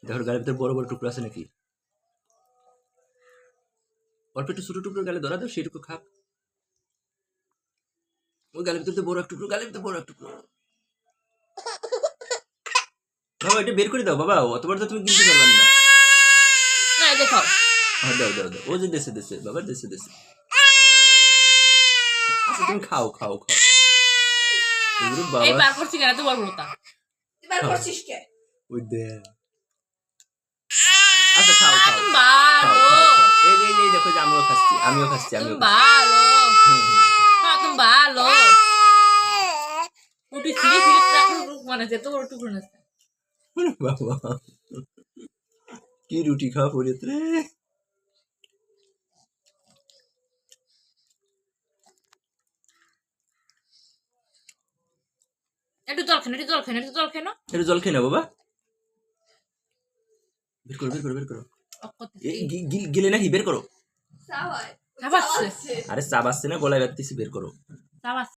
দেখো গালের ভিতরে বড় বড় টুকরো আছে নাকি? অল্প একটু ছোট টুকরো গালে ধরা দাও, সেইটুকু খা। ওই গালের ভিতরে বড় এক টুকরো, গালের ভিতরে বড় এক টুকরো। বাবা এটা বের করে দাও বাবা, অত বড় তো তুমি কিনতে পারবে না। না দেখো দাও দাও দাও, ও যে দেশে দেশে বাবা, দেশে দেশে। আচ্ছা তুমি খাও খাও খাও। এই বার করছি কেন তো বর্বরতা? বার করছিস কে? ওই দে। আচ্ছা খাও খাও খাও ভালো খাও। এই যে এই দেখো যে আমিও খাচ্ছি, আমিও খাচ্ছি, আমিও খাচ্ছি। ভালো হ্যাঁ তুমি ভালো রুটি ছিঁড়ে ফিরে মানে যেত বড় টুকরো না বাবা কি রুটি খাওয়া পড়েছে রে। একটু জল খেনো, একটু জল খেনো, একটু জল খেনো। একটু জল খেয়ে না বাবা, বের করো বের করো বের করো। গিলে নাকি বের করো। সাবাই আবার আরে চাপ আসছে না, গলায় বাঁধতেছি, বের করো। আবার